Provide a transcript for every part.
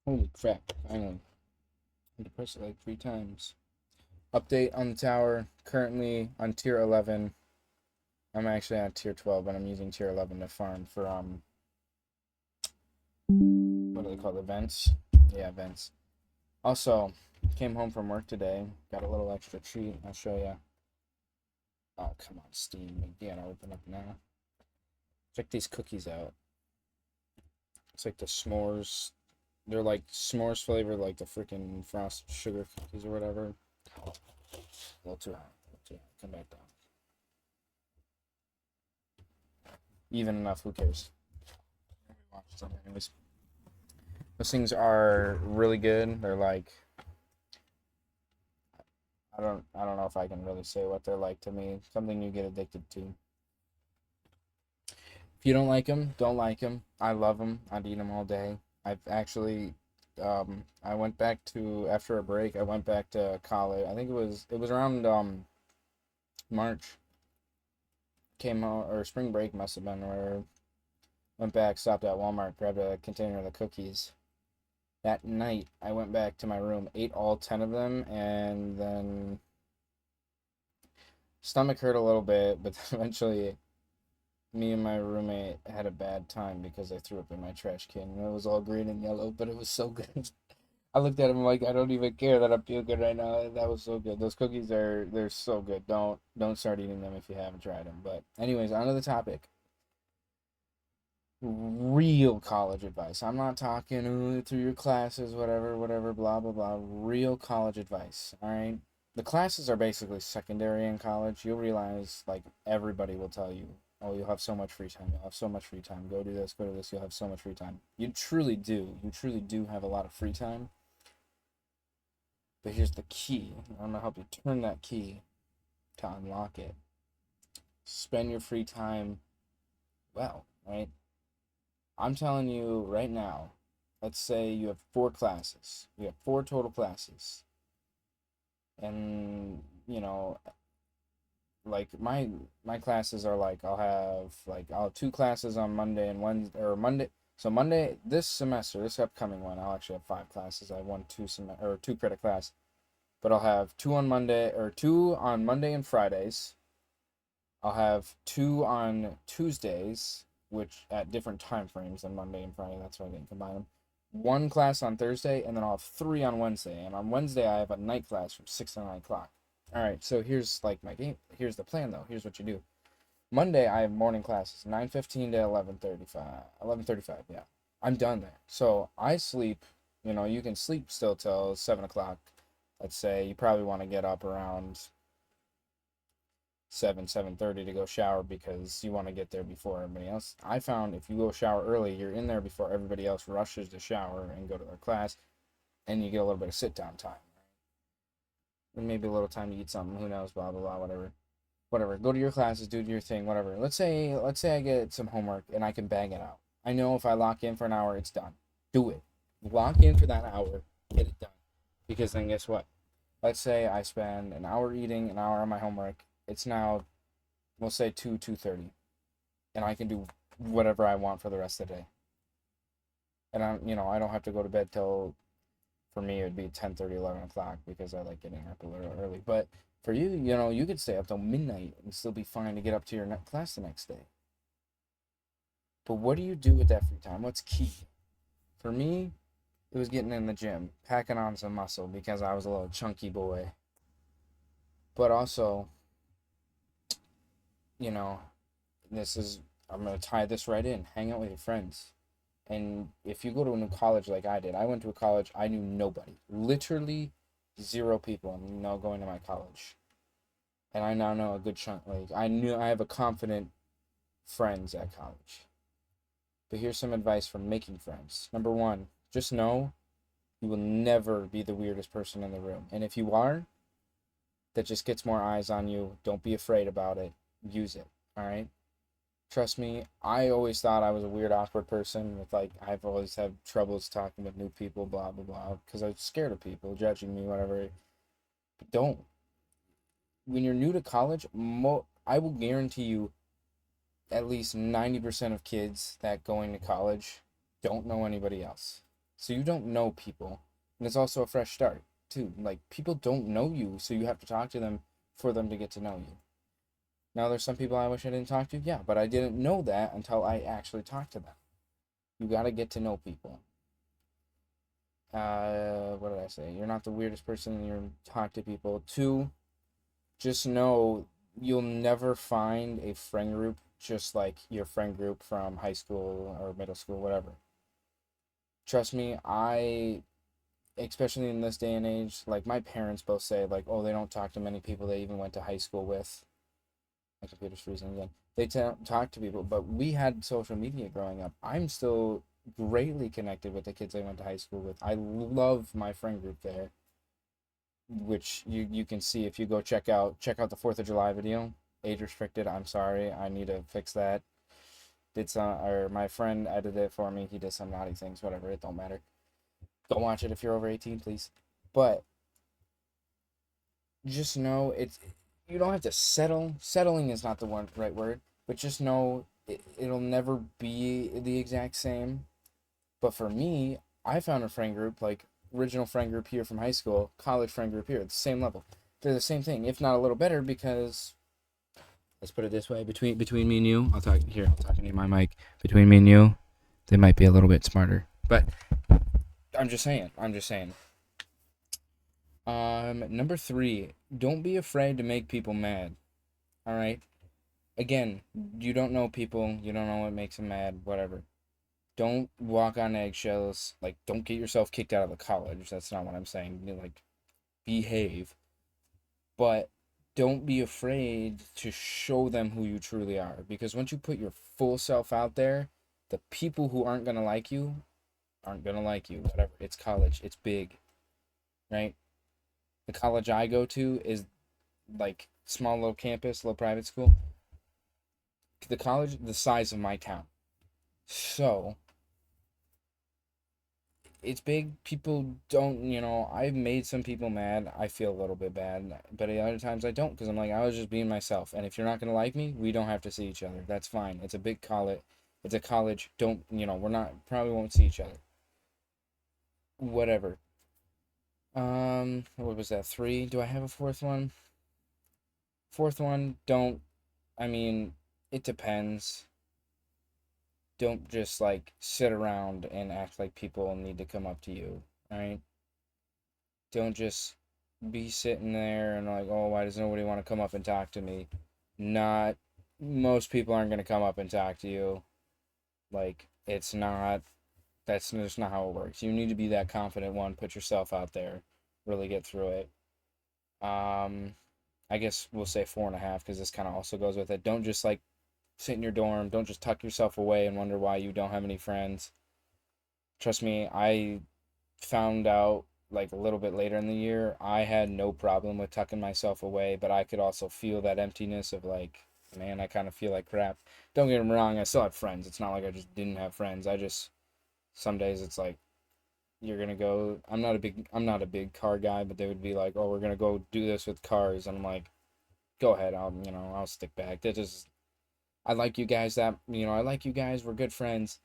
Holy crap, finally. I had to press it like 3 times. Update on the tower. Currently on tier 11. I'm actually on tier 12, but I'm using tier 11 to farm for, what do they call it? Events? Yeah, events. Also, came home from work today. Got a little extra treat. I'll show you. Oh, come on, Steam. You gotta open up now. Check these cookies out. It's like the s'mores. They're like s'mores flavored, like the freaking frosted sugar cookies or whatever. A little too high. A little too high. Come back down. Even enough. Who cares? Anyways, those things are really good. They're like, I don't know if I can really say what they're like to me. Something you get addicted to. If you don't like them, don't like them. I love them. I'd eat them all day. I've actually, I went back to after a break. I went back to college. I think it was around March. Came home or spring break must have been where went back, stopped at Walmart, grabbed a container of the cookies. That night, I went back to my room, ate all 10 of them, and then stomach hurt a little bit, but eventually me and my roommate had a bad time because I threw up in my trash can and it was all green and yellow, but it was so good. I looked at him like I don't even care that I'm feeling good right now. That was so good. Those cookies they're so good. Don't start eating them if you haven't tried them. But anyways, on to the topic. Real college advice. I'm not talking through your classes, whatever, whatever, blah blah blah. Real college advice. All right. The classes are basically secondary in college. You'll realize like everybody will tell you, "Oh, you'll have so much free time. You'll have so much free time. Go do this, go do this. You'll have so much free time." You truly do. You truly do have a lot of free time. But here's the key. I'm gonna help you turn that key to unlock it. Spend your free time well, right? I'm telling you right now, let's say you have 4 classes. You have 4 total classes. And, like my classes are like I'll have 2 classes on Monday and Wednesday or Monday. So Monday this semester, this upcoming one, I'll actually have 5 classes. I have one 2 credit class, but I'll have 2 on Monday and Fridays. I'll have 2 on Tuesdays, which at different time frames than Monday and Friday. That's why I didn't combine them. 1 class on Thursday, and then I'll have 3 on Wednesday. And on Wednesday, I have a night class from 6 to 9 o'clock. All right, so here's like my game. Here's the plan though. Here's what you do. Monday, I have morning classes, 9:15 to 11:35. 11:35, yeah. I'm done there. So I sleep. You can sleep still till 7 o'clock. Let's say you probably want to get up around 7:30 to go shower because you want to get there before everybody else. I found if you go shower early, you're in there before everybody else rushes to shower and go to their class, and you get a little bit of sit down time, and maybe a little time to eat something. Who knows? Blah blah blah. Whatever. Go to your classes, do your thing. Whatever. Let's say I get some homework and I can bang it out. I know if I lock in for an hour, it's done. Do it. Lock in for that hour. Get it done. Because then guess what? Let's say I spend an hour eating, an hour on my homework. It's now, we'll say 2:30, and I can do whatever I want for the rest of the day. And I don't have to go to bed till, for me, it would be 10:30, 11 o'clock because I like getting up a little early. But for you, you could stay up till midnight and still be fine to get up to your class the next day. But what do you do with that free time? What's key? For me, it was getting in the gym, packing on some muscle because I was a little chunky boy. But also, you know, this is, I'm going to tie this right in. Hang out with your friends. And if you go to a new college like I did, I went to a college I knew nobody, literally zero people know going to my college, and I now know a good chunk. Like I have a confident friends at college. But here's some advice for making friends. Number one, just know you will never be the weirdest person in the room, and if you are, that just gets more eyes on you. Don't be afraid about it. Use it. All right. Trust me, I always thought I was a weird, awkward person with like I've always had troubles talking with new people, blah blah blah, because I was scared of people judging me, whatever. But don't. When you're new to college, I will guarantee you at least 90% of kids that going to college don't know anybody else. So you don't know people. And it's also a fresh start, too. Like, people don't know you, so you have to talk to them for them to get to know you. Now, there's some people I wish I didn't talk to, yeah, but I didn't know that until I actually talked to them. You gotta get to know people. What did I say? You're not the weirdest person you talk to people. Two, just know you'll never find a friend group just like your friend group from high school or middle school, whatever. Trust me, especially in this day and age, like my parents both say, like, oh, they don't talk to many people they even went to high school with. My computer's freezing again. They talk to people, but we had social media growing up. I'm still greatly connected with the kids I went to high school with. I love my friend group there, which you can see if you go check out the 4th of July video. Age restricted. I'm sorry. I need to fix that. Did some or my friend edited it for me. He did some naughty things. Whatever. It don't matter. Don't watch it if you're over 18, please. But just know it's you don't have to settle. Settling is not the one right word, but just know it'll never be the exact same. But for me, I found a friend group, like original friend group here from high school, college friend group here, at the same level. They're the same thing, if not a little better, because let's put it this way: between me and you, I'll talk here. I'm talking to my mic. Between me and you, they might be a little bit smarter. But I'm just saying. I'm just saying. Number three, don't be afraid to make people mad. All right. Again, you don't know people. You don't know what makes them mad. Whatever. Don't walk on eggshells. Like, don't get yourself kicked out of the college. That's not what I'm saying. Like, behave. But don't be afraid to show them who you truly are. Because once you put your full self out there, the people who aren't going to like you aren't going to like you. Whatever. It's college. It's big. Right? The college I go to is like small little campus, little private school. The college, the size of my town. So it's big. People don't, I've made some people mad. I feel a little bit bad, but at other times I don't because I'm like, I was just being myself. And if you're not going to like me, we don't have to see each other. That's fine. It's a big college. It's a college. Don't, we're not, probably won't see each other. Whatever. What was that? Three? Do I have a fourth one? Fourth one, don't, I mean, it depends. Don't just like sit around and act like people need to come up to you, right? Don't just be sitting there and like, oh, why does nobody want to come up and talk to me? Not most people aren't going to come up and talk to you. Like, it's not, that's just not how it works. You need to be that confident one, put yourself out there, really get through it. I guess we'll say 4.5 because this kind of also goes with it. Don't just like sit in your dorm. Don't just tuck yourself away and wonder why you don't have any friends. Trust me, I found out like a little bit later in the year, I had no problem with tucking myself away, but I could also feel that emptiness of like, man, I kind of feel like crap. Don't get me wrong, I still have friends. It's not like I just didn't have friends. I just some days it's like you're gonna go. I'm not a big car guy, but they would be like, oh, we're gonna go do this with cars, and I'm like, go ahead. I'll stick back. That just I like you guys. I like you guys. We're good friends.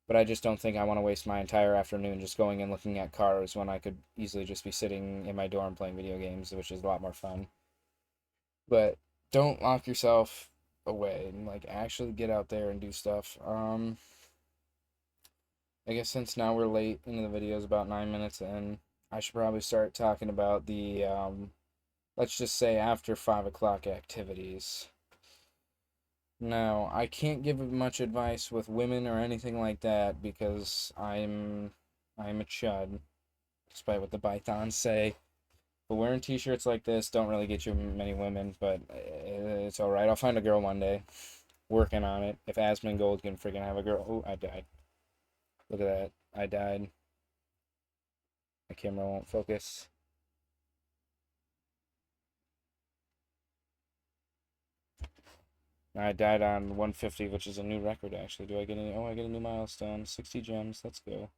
But I just don't think I want to waste my entire afternoon just going and looking at cars when I could easily just be sitting in my dorm playing video games, which is a lot more fun. But don't lock yourself away and like actually get out there and do stuff. I guess since now we're late into the videos, about 9 minutes in, I should probably start talking about the let's just say after 5 o'clock activities. No, I can't give much advice with women or anything like that because I'm a chud, despite what the Pythons say. But wearing t-shirts like this don't really get you many women, but it's all right. I'll find a girl one day. Working on it. If Asmongold can freaking have a girl. Oh, I died. Look at that. I died. My camera won't focus. I died on 150, which is a new record, actually. Do I get any? Oh, I get a new milestone. 60 gems. Let's go.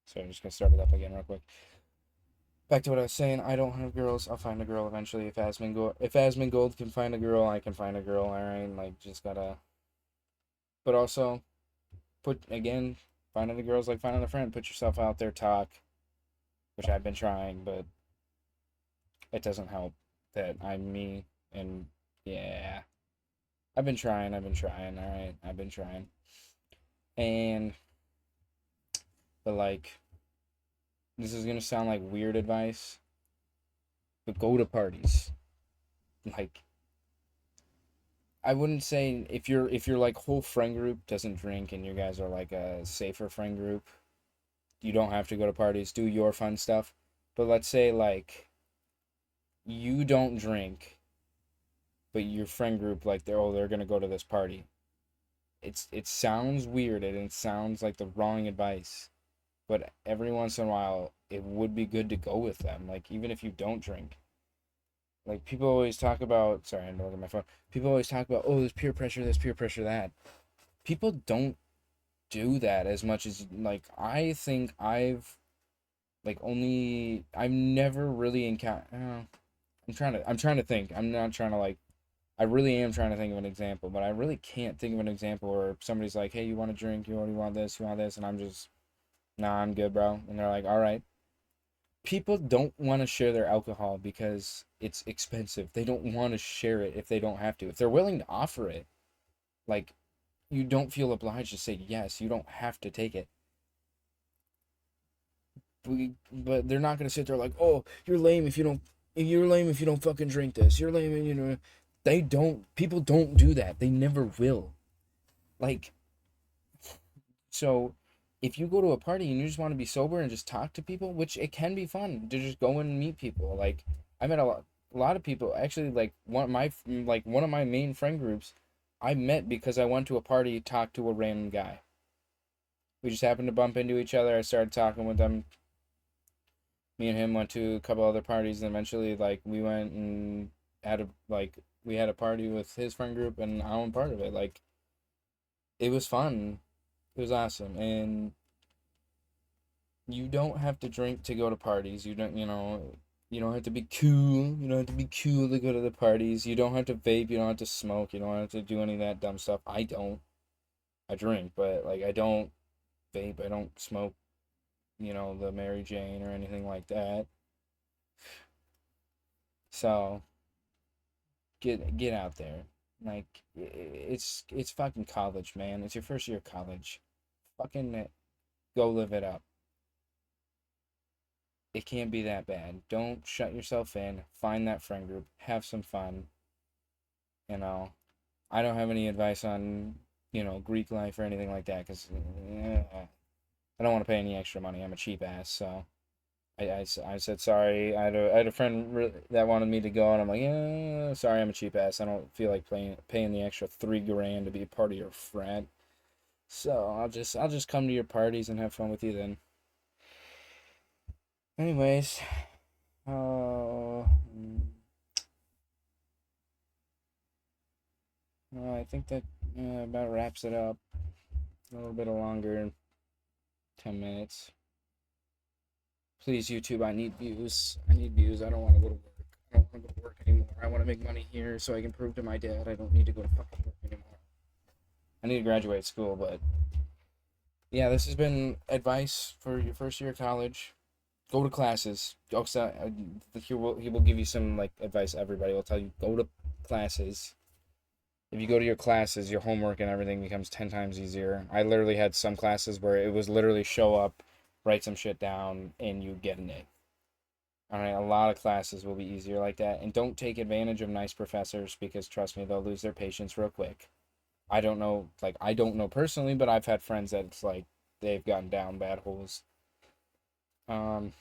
Sorry, I'm just going to start it up again real quick. Back to what I was saying. I don't have girls. I'll find a girl eventually. If Asmongold can find a girl, I can find a girl. All right, like just gotta. But also, finding the girls like finding a friend. Put yourself out there, talk, which I've been trying, but it doesn't help that I'm me. And yeah, I've been trying. All right, I've been trying. And but like, this is gonna sound like weird advice, but go to parties. Like, I wouldn't say if your like whole friend group doesn't drink and you guys are like a safer friend group, you don't have to go to parties. Do your fun stuff. But let's say like you don't drink, but your friend group like they're gonna go to this party. It sounds weird and it sounds like the wrong advice, but every once in a while it would be good to go with them. Like even if you don't drink. Like people always talk about sorry, I'm looking at my phone. People always talk about, oh, there's peer pressure, that. People don't do that as much as like I think I've never really encountered. I'm trying to think. I'm not trying to like. I really am trying to think of an example, but I really can't think of an example where somebody's like, "Hey, you want to drink? You want this? You want this?" And I'm just, "Nah, I'm good, bro." And they're like, "All right." People don't want to share their alcohol because it's expensive. They don't want to share it if they don't have to. If they're willing to offer it, like you don't feel obliged to say yes. You don't have to take it. But they're not gonna sit there like, oh, you're lame if you don't. You're lame if you don't fucking drink this. You're lame, you know. They don't. People don't do that. They never will. Like so, if you go to a party and you just want to be sober and just talk to people, which it can be fun to just go and meet people. Like I met a lot of people. Actually, one of my main friend groups, I met because I went to a party, talked to a random guy. We just happened to bump into each other. I started talking with them. Me and him went to a couple other parties, and eventually like we went and we had a party with his friend group, and I'm part of it. Like it was fun. It was awesome. And you don't have to drink to go to parties. You don't have to be cool. You don't have to be cool to go to the parties. You don't have to vape. You don't have to smoke. You don't have to do any of that dumb stuff. I don't. I drink, but like I don't vape. I don't smoke, the Mary Jane or anything like that. So get out there. Like it's fucking college, man. It's your first year of college. Fucking go live it up. It can't be that bad. Don't shut yourself in. Find that friend group. Have some fun. You know, I don't have any advice on, Greek life or anything like that because I don't want to pay any extra money. I'm a cheap ass. So I said sorry. I had a friend that wanted me to go, and I'm like, yeah, sorry, I'm a cheap ass. I don't feel like paying the extra $3,000 to be a part of your frat. So I'll just come to your parties and have fun with you then. Anyways, uh, I think that about wraps it up. A little bit longer, 10 minutes. Please, YouTube, I need views. I need views. I don't want to go to work. I don't want to go to work anymore. I want to make money here so I can prove to my dad I don't need to go to fucking work anymore. I need to graduate school, but yeah, this has been advice for your first year of college. Go to classes. He will give you some like advice. Everybody will tell you go to classes. If you go to your classes, your homework and everything becomes 10 times easier. I literally had some classes where it was literally show up, write some shit down, and you get an A. All right, a lot of classes will be easier like that. And don't take advantage of nice professors because trust me, they'll lose their patience real quick. I don't know personally, but I've had friends that it's like they've gotten down bad holes. Um,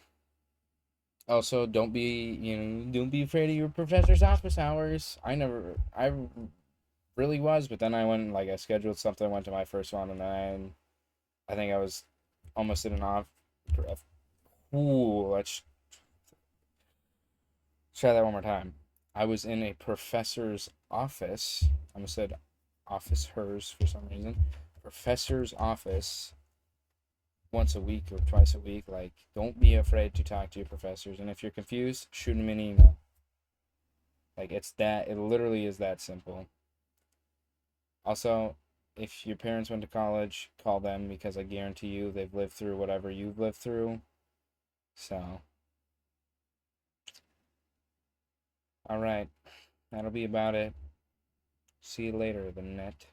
Also, don't be afraid of your professor's office hours. I really was, but then I went like I scheduled something, went to my first one, and then I think I was almost in an off. Ooh, let's try that one more time. I was in a professor's office. I almost said office hers for some reason. Professor's office once a week or twice a week. Like, don't be afraid to talk to your professors. And if you're confused, shoot them an email. Like, it literally is that simple. Also, if your parents went to college, call them because I guarantee you they've lived through whatever you've lived through. So, all right, that'll be about it. See you later, the net.